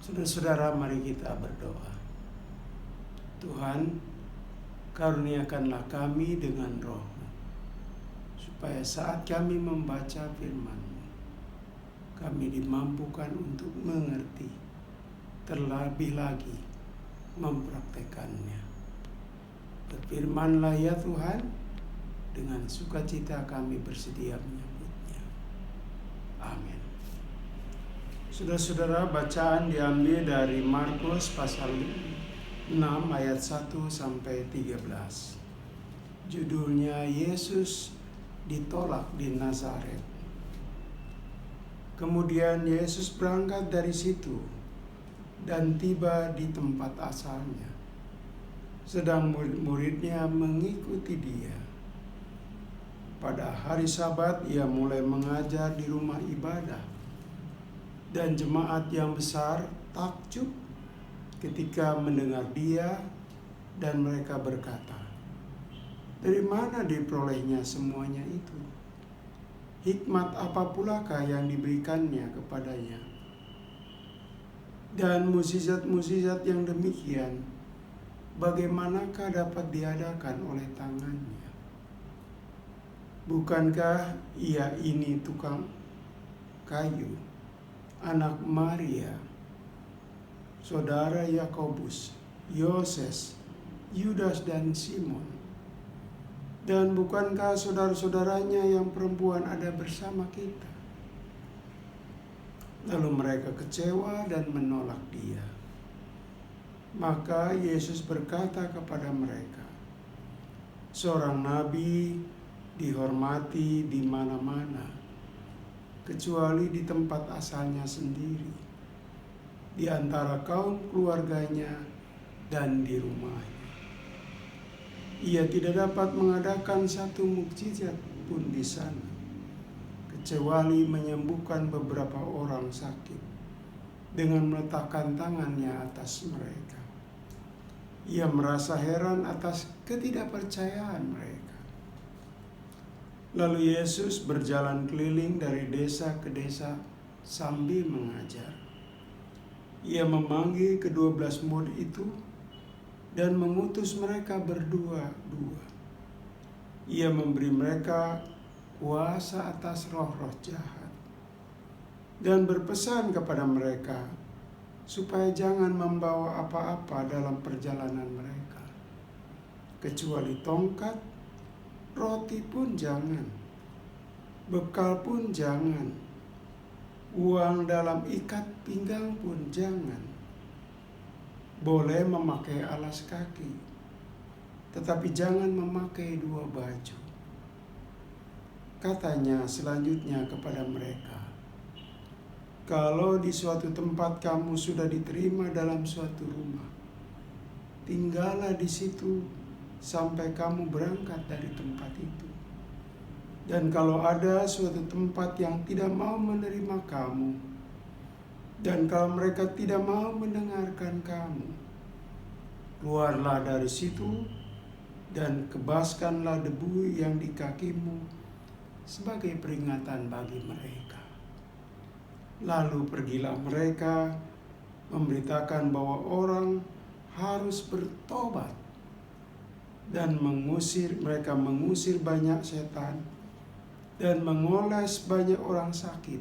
Saudara-saudara, mari kita berdoa. Tuhan, karuniakanlah kami dengan Roh-Mu, supaya saat kami membaca firman-Mu, kami dimampukan untuk mengerti, terlebih lagi mempraktekannya. Berfirmanlah ya Tuhan, dengan sukacita kami bersedia menyambutnya. Amin. Saudara-saudara, bacaan diambil dari Markus pasal 6 ayat 1 sampai 13. Judulnya Yesus ditolak di Nazaret. Kemudian Yesus berangkat dari situ dan tiba di tempat asalnya. Sedang murid-muridnya mengikuti dia. Pada hari Sabat ia mulai mengajar di rumah ibadah. Dan jemaat yang besar takjub ketika mendengar dia, dan mereka berkata, "Dari mana diperolehnya semuanya itu? Hikmat apa pulakah yang diberikannya kepadanya? Dan mukjizat-mukjizat yang demikian, bagaimanakah dapat diadakan oleh tangannya? Bukankah ia ini tukang kayu, anak Maria, saudara Yakobus, Yoses, Yudas dan Simon? Dan bukankah saudara-saudaranya yang perempuan ada bersama kita?" Lalu mereka kecewa dan menolak dia. Maka Yesus berkata kepada mereka, "Seorang nabi dihormati di mana-mana, kecuali di tempat asalnya sendiri, di antara kaum keluarganya dan di rumahnya. Ia tidak dapat mengadakan satu mukjizat pun di sana, kecuali menyembuhkan beberapa orang sakit dengan meletakkan tangannya atas mereka." Ia merasa heran atas ketidakpercayaan mereka. Lalu Yesus berjalan keliling dari desa ke desa sambil mengajar. Ia memanggil ke-12 murid itu dan mengutus mereka berdua-dua. Ia memberi mereka kuasa atas roh-roh jahat dan berpesan kepada mereka supaya jangan membawa apa-apa dalam perjalanan mereka, kecuali tongkat, roti pun jangan, bekal pun jangan, uang dalam ikat pinggang pun jangan. Boleh memakai alas kaki, tetapi jangan memakai 2 baju. Katanya selanjutnya kepada mereka, "Kalau di suatu tempat kamu sudah diterima dalam suatu rumah, tinggallah di situ sampai kamu berangkat dari tempat itu. Dan kalau ada suatu tempat yang tidak mau menerima kamu, dan kalau mereka tidak mau mendengarkan kamu, keluarlah dari situ dan kebaskanlah debu yang di kakimu sebagai peringatan bagi mereka." Lalu pergilah mereka memberitakan bahwa orang harus bertobat dan mereka mengusir banyak setan dan mengoles banyak orang sakit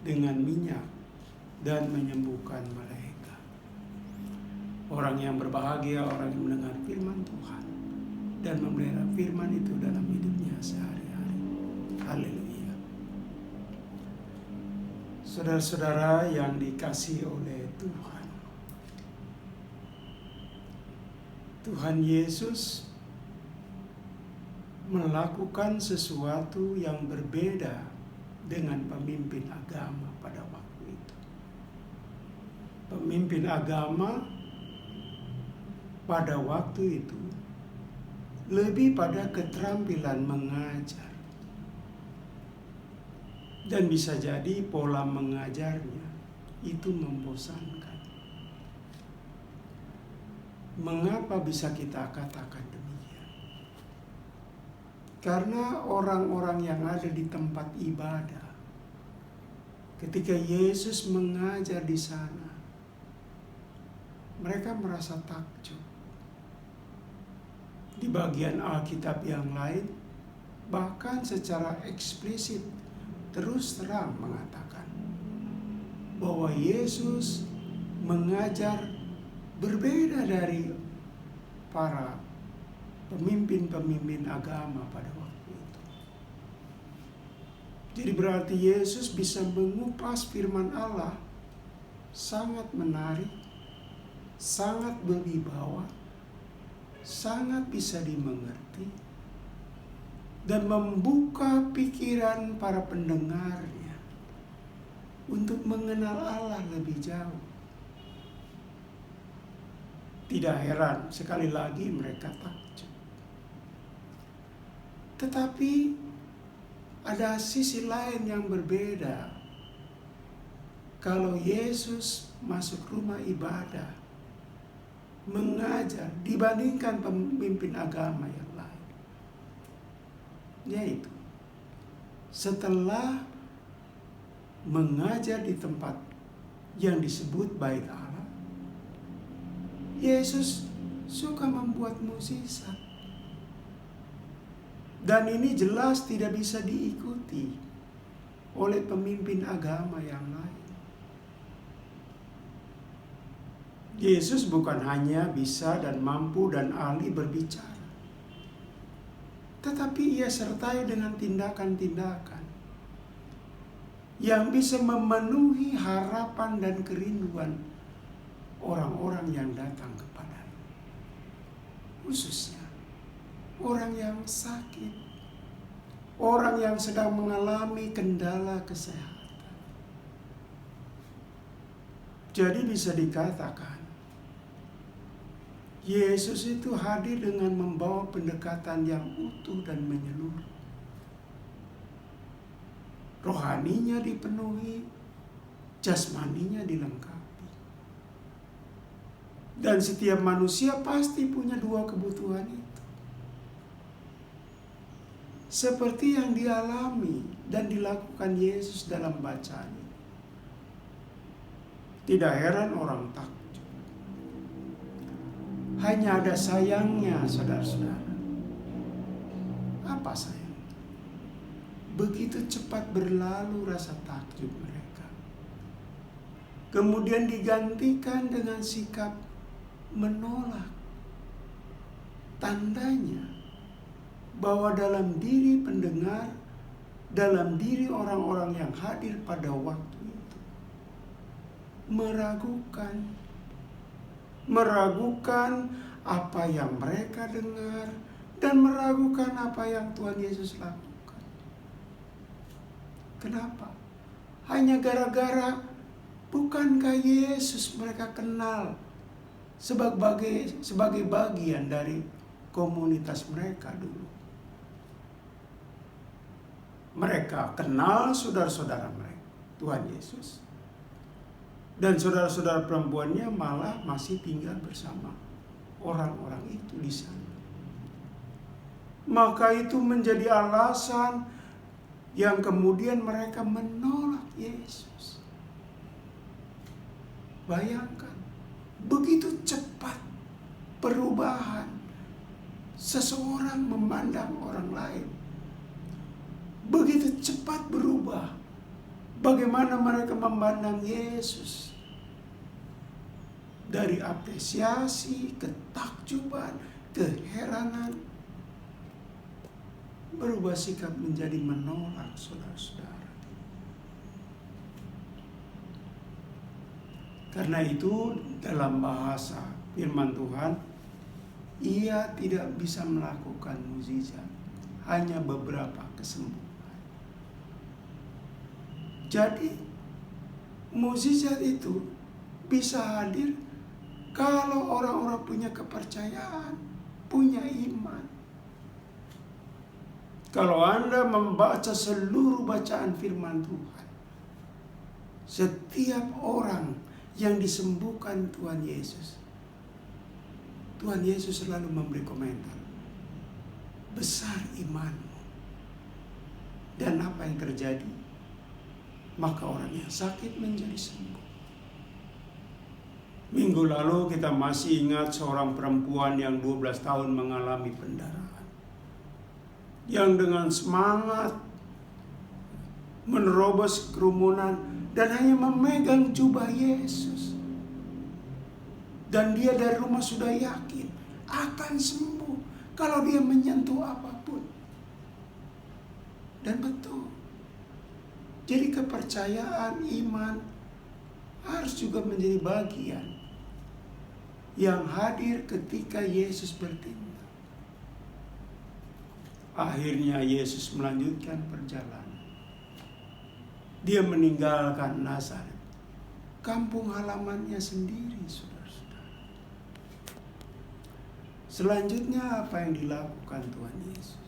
dengan minyak dan menyembuhkan mereka. Orang yang berbahagia orang yang mendengar firman Tuhan dan memelihara firman itu dalam hidupnya sehari-hari. Haleluya. Saudara-saudara yang dikasihi oleh Tuhan, Tuhan Yesus melakukan sesuatu yang berbeda dengan pemimpin agama pada waktu itu. Pemimpin agama pada waktu itu lebih pada keterampilan mengajar. Dan bisa jadi pola mengajarnya itu membosankan. Mengapa bisa kita katakan demikian? Karena orang-orang yang ada di tempat ibadah, ketika Yesus mengajar di sana, mereka merasa takjub. Di bagian Alkitab yang lain, bahkan secara eksplisit terus terang mengatakan bahwa Yesus mengajar berbeda dari para pemimpin-pemimpin agama pada waktu itu. Jadi berarti Yesus bisa mengupas firman Allah sangat menarik, sangat berwibawa, sangat bisa dimengerti, dan membuka pikiran para pendengarnya untuk mengenal Allah lebih jauh. Tidak heran sekali lagi mereka takjub. Tetapi ada sisi lain yang berbeda. Kalau Yesus masuk rumah ibadah, mengajar dibandingkan pemimpin agama yang lain. Yaitu setelah mengajar di tempat yang disebut bait Allah, Yesus suka membuat mukjizat. Dan ini jelas tidak bisa diikuti oleh pemimpin agama yang lain. Yesus bukan hanya bisa dan mampu dan ahli berbicara, tetapi ia sertai dengan tindakan-tindakan yang bisa memenuhi harapan dan kerinduan orang-orang yang datang kepadanya. Khususnya orang yang sakit, orang yang sedang mengalami kendala kesehatan. Jadi bisa dikatakan Yesus itu hadir dengan membawa pendekatan yang utuh dan menyeluruh. Rohaninya dipenuhi, jasmaninya dilengkapi. Dan setiap manusia pasti punya dua kebutuhan itu. Seperti yang dialami dan dilakukan Yesus dalam bacaan. Tidak heran orang takut. Hanya ada sayangnya, saudara-saudara. Apa sayang? Begitu cepat berlalu rasa takjub mereka. Kemudian digantikan dengan sikap menolak. Tandanya bahwa dalam diri pendengar, dalam diri orang-orang yang hadir pada waktu itu, meragukan apa yang mereka dengar dan meragukan apa yang Tuhan Yesus lakukan. Kenapa? Hanya gara-gara bukankah Yesus mereka kenal sebagai bagian dari komunitas mereka dulu. Mereka kenal saudara-saudara mereka, Tuhan Yesus. Dan saudara-saudara perempuannya malah masih tinggal bersama orang-orang itu di sana. Maka itu menjadi alasan yang kemudian mereka menolak Yesus. Bayangkan, begitu cepat perubahan seseorang memandang orang lain. Begitu cepat berubah. Bagaimana mereka memandang Yesus. Dari apresiasi, ketakjuban, keheranan, berubah sikap menjadi menolak saudara-saudara. Karena itu dalam bahasa firman Tuhan, ia tidak bisa melakukan mukjizat, hanya beberapa kesembuhan. Jadi mukjizat itu bisa hadir kalau orang-orang punya kepercayaan, punya iman. Kalau Anda membaca seluruh bacaan firman Tuhan, setiap orang yang disembuhkan Tuhan Yesus selalu memberi komentar, besar imanmu. Dan apa yang terjadi? Maka orang yang sakit menjadi sembuh. Minggu lalu kita masih ingat seorang perempuan yang 12 tahun mengalami pendarahan. Yang dengan semangat menerobos kerumunan dan hanya memegang jubah Yesus. Dan dia dari rumah sudah yakin akan sembuh kalau dia menyentuh apapun. Dan betul. Jadi kepercayaan, iman harus juga menjadi bagian yang hadir ketika Yesus bertindak. Akhirnya Yesus melanjutkan perjalanan. Dia meninggalkan Nazaret, kampung halamannya sendiri, saudara-saudara. Selanjutnya apa yang dilakukan Tuhan Yesus?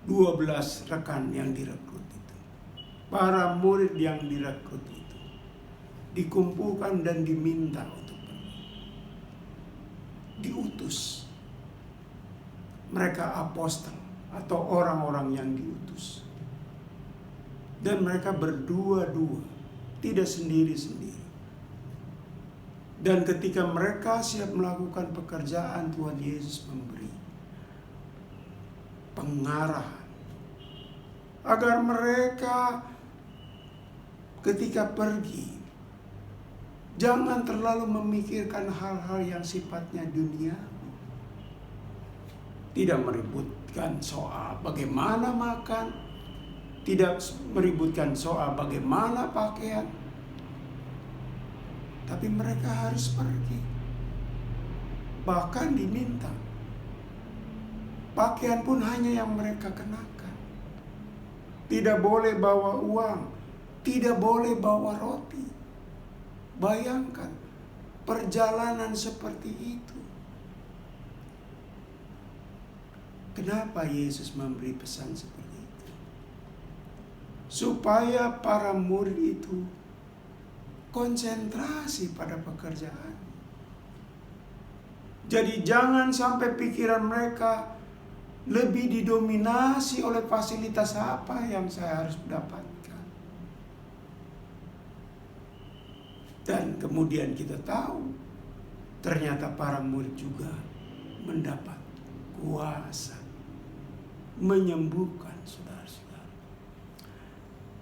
12 rekan yang direkrut itu, para murid yang direkrut itu, dikumpulkan dan diminta untuk pergi. Diutus. Mereka apostol atau orang-orang yang diutus. Dan mereka berdua-dua, tidak sendiri-sendiri. Dan ketika mereka siap melakukan pekerjaan, Tuhan Yesus memberi pengarahan agar mereka ketika pergi jangan terlalu memikirkan hal-hal yang sifatnya dunia. Tidak meributkan soal bagaimana makan, tidak meributkan soal bagaimana pakaian, tapi mereka harus pergi. Bahkan diminta pakaian pun hanya yang mereka kenakan. Tidak boleh bawa uang, tidak boleh bawa roti. Bayangkan perjalanan seperti itu. Kenapa Yesus memberi pesan seperti itu? Supaya para murid itu konsentrasi pada pekerjaan. Jadi jangan sampai pikiran mereka lebih didominasi oleh fasilitas apa yang saya harus dapatkan. Dan kemudian kita tahu, ternyata para murid juga mendapat kuasa menyembuhkan saudara-saudara.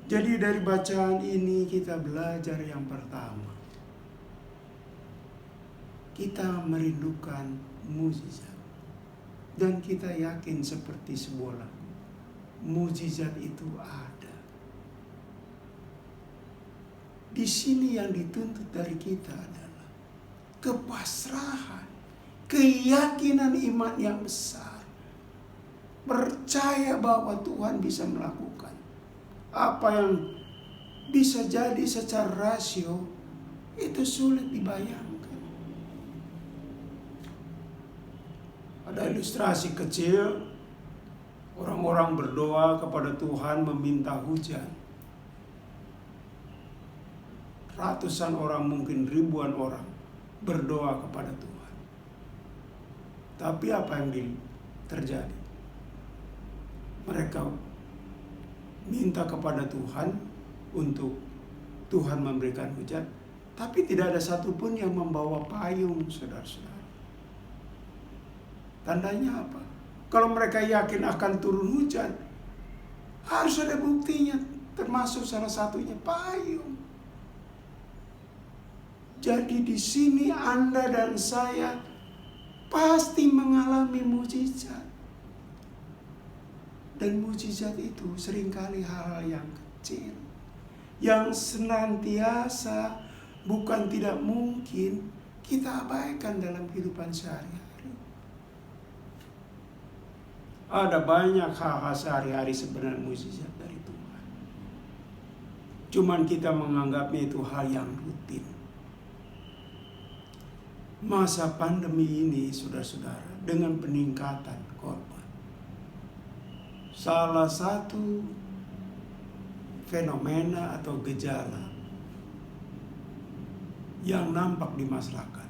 Jadi dari bacaan ini kita belajar yang pertama, kita merindukan mukjizat. Dan kita yakin seperti sebuah lagu, mukjizat itu ada. Di sini yang dituntut dari kita adalah kepasrahan, keyakinan iman yang besar. Percaya bahwa Tuhan bisa melakukan apa yang bisa jadi secara rasio itu sulit dibayangkan. Ada ilustrasi kecil, orang-orang berdoa kepada Tuhan meminta hujan. Ratusan orang, mungkin ribuan orang berdoa kepada Tuhan. Tapi apa yang terjadi? Mereka minta kepada Tuhan untuk Tuhan memberikan hujan, tapi tidak ada satupun yang membawa payung, saudara-saudara. Tandanya apa? Kalau mereka yakin akan turun hujan, harus ada buktinya, termasuk salah satunya payung. Jadi di sini Anda dan saya pasti mengalami mukjizat. Dan mukjizat itu seringkali hal-hal yang kecil, yang senantiasa bukan tidak mungkin kita abaikan dalam kehidupan sehari-hari. Ada banyak hal-hal sehari-hari sebenarnya mukjizat dari Tuhan. Cuman kita menganggapnya itu hal yang rutin. Masa pandemi ini, saudara-saudara, dengan peningkatan korban, salah satu fenomena atau gejala yang nampak di masyarakat.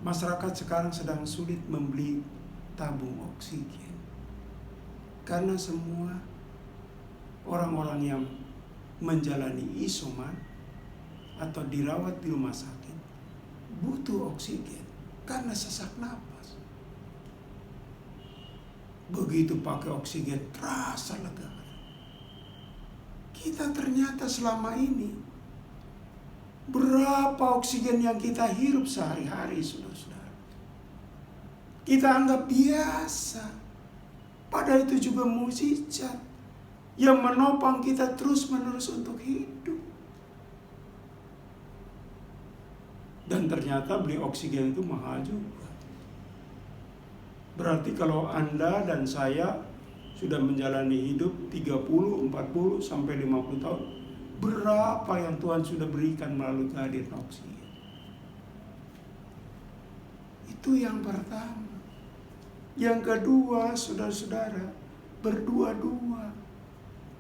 Masyarakat sekarang sedang sulit membeli tabung oksigen. Karena semua orang-orang yang menjalani isoman atau dirawat di rumah sakit butuh oksigen karena sesak napas. Begitu pakai oksigen terasa lega. Kita ternyata selama ini berapa oksigen yang kita hirup sehari-hari, saudara-saudara, kita anggap biasa. Padahal itu juga mukjizat yang menopang kita terus-menerus untuk hidup. Dan ternyata beli oksigen itu mahal juga. Berarti kalau Anda dan saya sudah menjalani hidup 30, 40, sampai 50 tahun, berapa yang Tuhan sudah berikan melalui kehadiran oksigen. Itu yang pertama. Yang kedua, saudara-saudara, berdua-dua.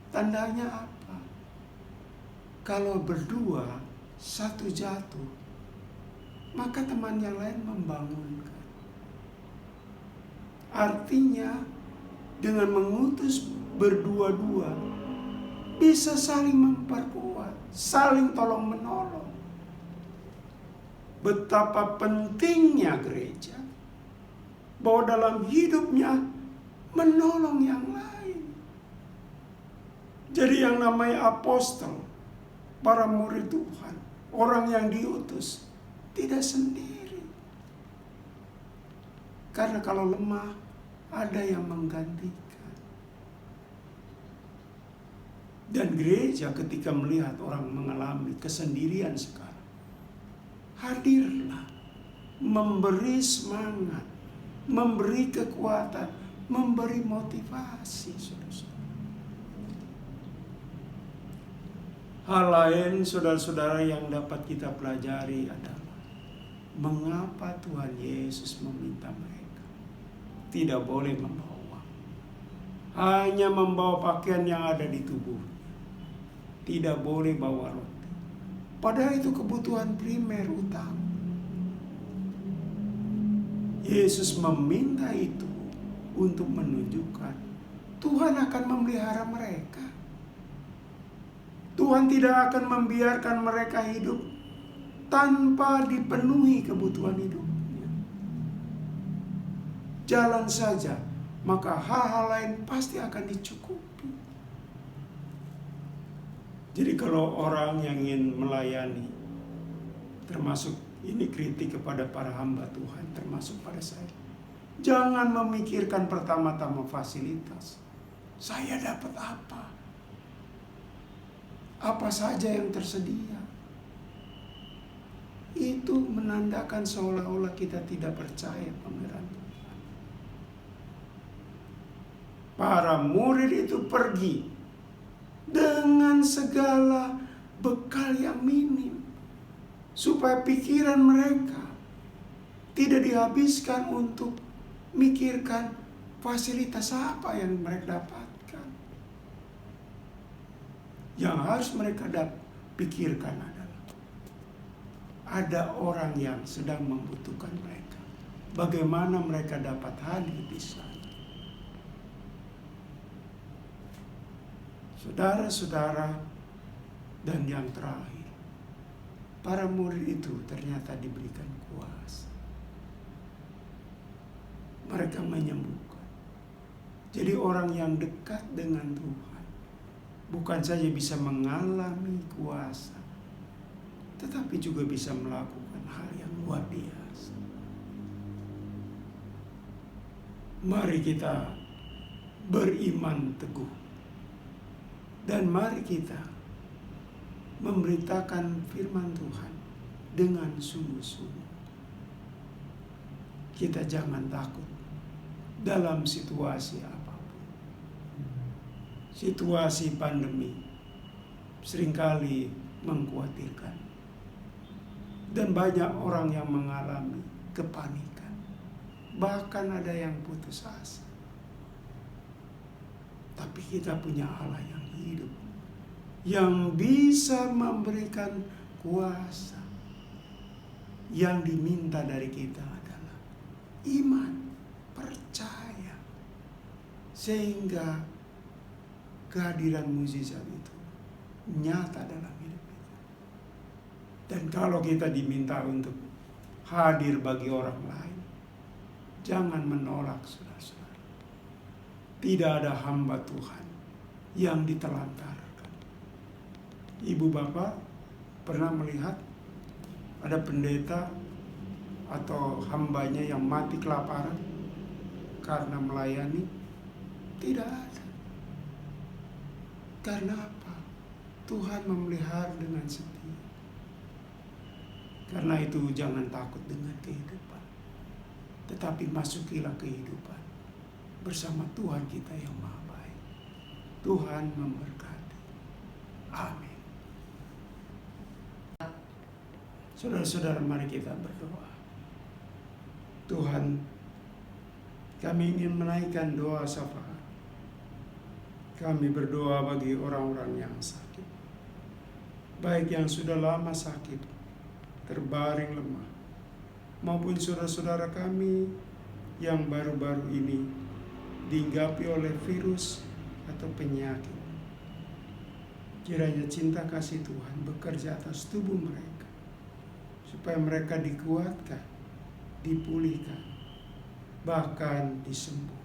Tandanya apa? Kalau berdua, satu jatuh, maka teman yang lain membangunkan. Artinya, dengan mengutus berdua-dua, bisa saling memperkuat, saling tolong-menolong. Betapa pentingnya gereja, bahwa dalam hidupnya menolong yang lain. Jadi yang namanya apostol, para murid Tuhan, orang yang diutus, tidak sendiri. Karena kalau lemah, ada yang menggantikan. Dan gereja ketika melihat orang mengalami kesendirian sekarang, hadirlah, memberi semangat, memberi kekuatan, memberi motivasi, saudara-saudara. Hal lain, saudara-saudara, yang dapat kita pelajari adalah mengapa Tuhan Yesus meminta mereka tidak boleh membawa uang, hanya membawa pakaian yang ada di tubuhnya, tidak boleh bawa roti. Padahal itu kebutuhan primer utama. Yesus meminta itu untuk menunjukkan Tuhan akan memelihara mereka. Tuhan tidak akan membiarkan mereka hidup tanpa dipenuhi kebutuhan hidupnya. Jalan saja, maka hal-hal lain pasti akan dicukupi. Jadi kalau orang yang ingin melayani, termasuk ini kritik kepada para hamba Tuhan, termasuk pada saya, jangan memikirkan pertama-tama fasilitas. Saya dapat apa? Apa saja yang tersedia. Itu menandakan seolah-olah kita tidak percaya pemberian Tuhan. Para murid itu pergi dengan segala bekal yang minim, supaya pikiran mereka tidak dihabiskan untuk mikirkan fasilitas apa yang mereka dapatkan. Yang harus mereka pikirkan adalah ada orang yang sedang membutuhkan mereka. Bagaimana mereka dapat hadir di sana. Saudara-saudara, dan yang terakhir, para murid itu ternyata diberikan kuasa. Mereka menyembuhkan. Jadi orang yang dekat dengan Tuhan bukan saja bisa mengalami kuasa, tetapi juga bisa melakukan hal yang luar biasa. Mari kita beriman teguh, dan mari kita memberitakan firman Tuhan dengan sungguh-sungguh. Kita jangan takut dalam situasi apapun. Situasi pandemi seringkali mengkhawatirkan, dan banyak orang yang mengalami kepanikan, bahkan ada yang putus asa. Tapi kita punya Allah yang hidup, yang bisa memberikan kuasa. Yang diminta dari kita adalah iman, percaya, sehingga kehadiran mukjizat itu nyata dalam hidup kita. Dan kalau kita diminta untuk hadir bagi orang lain, jangan menolak, saudara-saudara. Tidak ada hamba Tuhan yang ditelantarkan. Ibu bapak pernah melihat ada pendeta atau hambanya yang mati kelaparan karena melayani? Tidak ada. Karena apa? Tuhan memelihara dengan setia. Karena itu jangan takut dengan kehidupan, tetapi masukilah kehidupan bersama Tuhan kita yang Maha Baik. Tuhan memberkati. Amin. Saudara-saudara, mari kita berdoa. Tuhan, kami ingin menaikkan doa syafaat. Kami berdoa bagi orang-orang yang sakit, baik yang sudah lama sakit, terbaring lemah, maupun saudara-saudara kami yang baru-baru ini dihinggapi oleh virus atau penyakit. Kiranya cinta kasih Tuhan bekerja atas tubuh mereka, supaya mereka dikuatkan, dipulihkan, bahkan disembuhkan.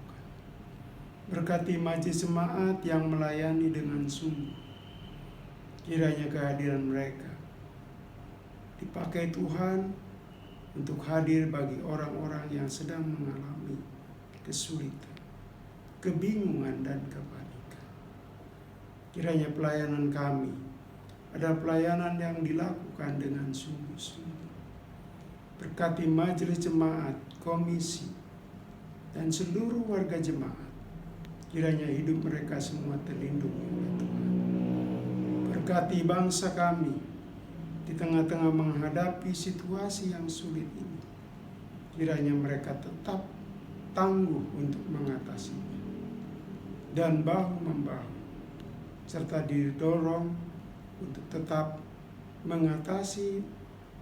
Berkati majelis jemaat yang melayani dengan sungguh. Kiranya kehadiran mereka dipakai Tuhan untuk hadir bagi orang-orang yang sedang mengalami kesulitan, kebingungan, dan kepanikan. Kiranya pelayanan kami adalah pelayanan yang dilakukan dengan sungguh-sungguh. Berkati majelis jemaat, komisi, dan seluruh warga jemaat. Kiranya hidup mereka semua terlindungi oleh Tuhan. Berkati bangsa kami di tengah-tengah menghadapi situasi yang sulit ini. Kiranya mereka tetap tangguh untuk mengatasinya dan bahu-membahu, serta didorong untuk tetap mengatasi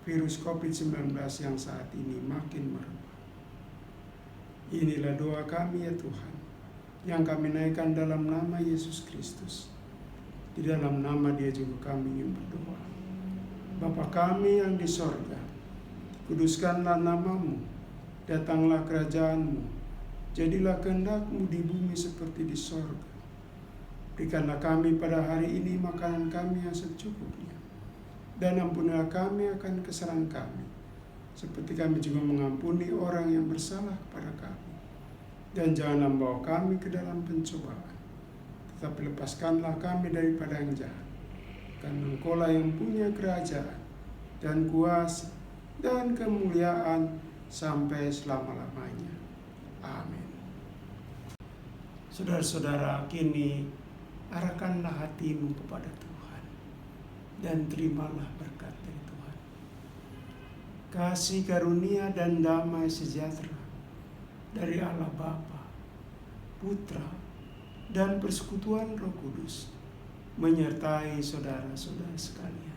virus COVID-19 yang saat ini makin merebak. Inilah doa kami ya Tuhan, yang kami naikkan dalam nama Yesus Kristus. Di dalam nama Dia juga kami ingin berdoa. Bapa kami yang di sorga, kuduskanlah namamu, datanglah kerajaanmu, jadilah kehendak-Mu di bumi seperti di sorga. Berikanlah kami pada hari ini makanan kami yang secukupnya, dan ampunilah kami akan kesalahan kami, seperti kami juga mengampuni orang yang bersalah kepada kami. Dan janganlah membawa kami ke dalam pencobaan, tetapi lepaskanlah kami daripada yang jahat. Karena Engkau-lah yang punya kerajaan dan kuasa dan kemuliaan sampai selama-lamanya. Amin. Saudara-saudara, kini arahkanlah hatimu kepada Tuhan dan terimalah berkat dari Tuhan. Kasih karunia dan damai sejahtera dari Allah Bapa, Putra, dan persekutuan Roh Kudus menyertai saudara-saudara sekalian.